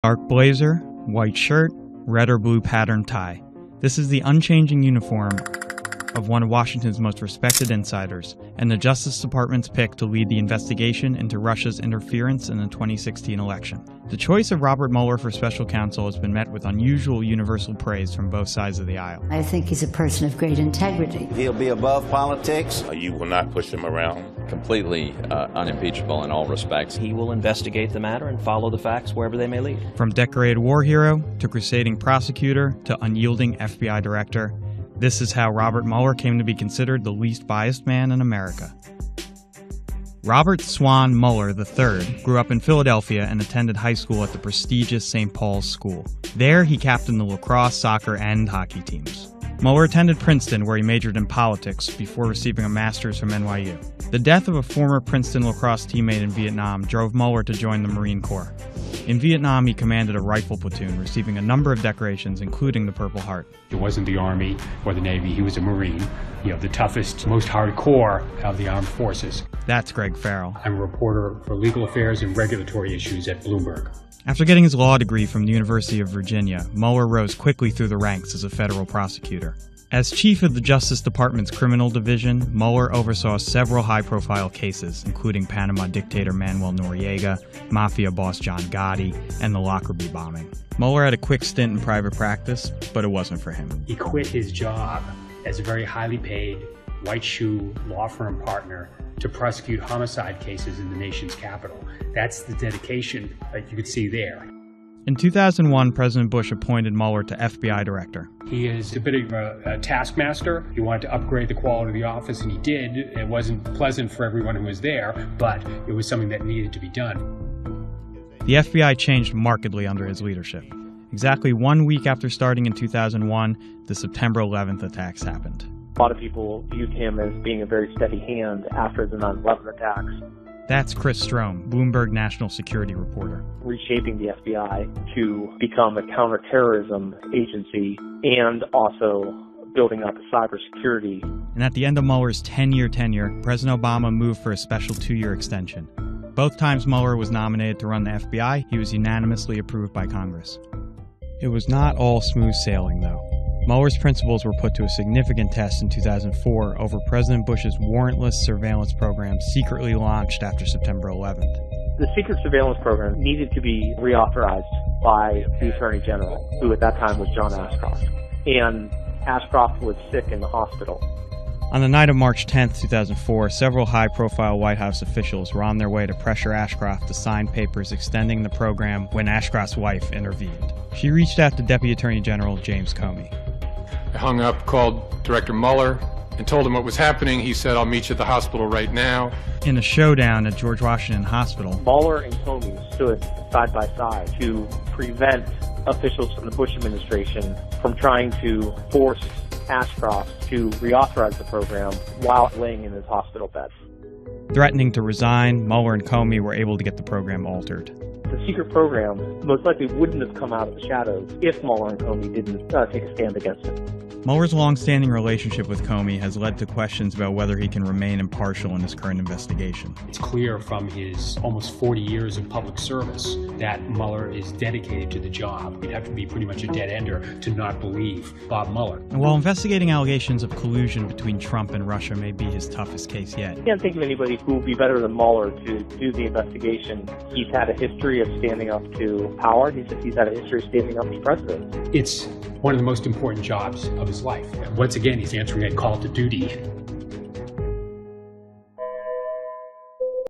Dark blazer, white shirt, red or blue patterned tie. This is the unchanging uniform of one of Washington's most respected insiders, and the Justice Department's pick to lead the investigation into Russia's interference in the 2016 election. The choice of Robert Mueller for special counsel has been met with unusual universal praise from both sides of the aisle. I think he's a person of great integrity. He'll be above politics. You will not push him around. Completely unimpeachable in all respects. He will investigate the matter and follow the facts wherever they may lead. From decorated war hero to crusading prosecutor to unyielding FBI director, this is how Robert Mueller came to be considered the least biased man in America. Robert Swan Mueller III grew up in Philadelphia and attended high school at the prestigious St. Paul's School. There, he captained the lacrosse, soccer, and hockey teams. Mueller attended Princeton, where he majored in politics before receiving a master's from NYU. The death of a former Princeton lacrosse teammate in Vietnam drove Mueller to join the Marine Corps. In Vietnam, he commanded a rifle platoon, receiving a number of decorations, including the Purple Heart. It wasn't the Army or the Navy, he was a Marine. The toughest, most hardcore of the armed forces. That's Greg Farrell. I'm a reporter for legal affairs and regulatory issues at Bloomberg. After getting his law degree from the University of Virginia, Mueller rose quickly through the ranks as a federal prosecutor. As chief of the Justice Department's criminal division, Mueller oversaw several high-profile cases, including Panama dictator Manuel Noriega, mafia boss John Gotti, and the Lockerbie bombing. Mueller had a quick stint in private practice, but it wasn't for him. He quit his job as a very highly paid, white-shoe law firm partner to prosecute homicide cases in the nation's capital. That's the dedication that you could see there. In 2001, President Bush appointed Mueller to FBI director. He is a bit of a taskmaster. He wanted to upgrade the quality of the office, and he did. It wasn't pleasant for everyone who was there, but it was something that needed to be done. The FBI changed markedly under his leadership. Exactly 1 week after starting in 2001, the September 11th attacks happened. A lot of people viewed him as being a very steady hand after the 9/11 attacks. That's Chris Strome, Bloomberg national security reporter. Reshaping the FBI to become a counterterrorism agency and also building up cybersecurity. And at the end of Mueller's 10-year tenure, President Obama moved for a special 2-year extension. Both times Mueller was nominated to run the FBI, he was unanimously approved by Congress. It was not all smooth sailing, though. Mueller's principles were put to a significant test in 2004 over President Bush's warrantless surveillance program secretly launched after September 11th. The secret surveillance program needed to be reauthorized by the Attorney General, who at that time was John Ashcroft. And Ashcroft was sick in the hospital. On the night of March 10, 2004, several high-profile White House officials were on their way to pressure Ashcroft to sign papers extending the program when Ashcroft's wife intervened. She reached out to Deputy Attorney General James Comey. I hung up, called Director Mueller, and told him what was happening. He said, "I'll meet you at the hospital right now." In a showdown at George Washington Hospital, Mueller and Comey stood side by side to prevent officials from the Bush administration from trying to force Ashcroft to reauthorize the program while laying in his hospital bed. Threatening to resign, Mueller and Comey were able to get the program altered. The secret program most likely wouldn't have come out of the shadows if Mueller and Comey didn't take a stand against it. Mueller's long-standing relationship with Comey has led to questions about whether he can remain impartial in his current investigation. It's clear from his almost 40 years of public service that Mueller is dedicated to the job. You'd have to be pretty much a dead-ender to not believe Bob Mueller. And while investigating allegations of collusion between Trump and Russia may be his toughest case yet, I can't think of anybody who would be better than Mueller to do the investigation. He's had a history of standing up to power. He's had a history of standing up to presidents. It's one of the most important jobs of his life. Once again, he's answering a call to duty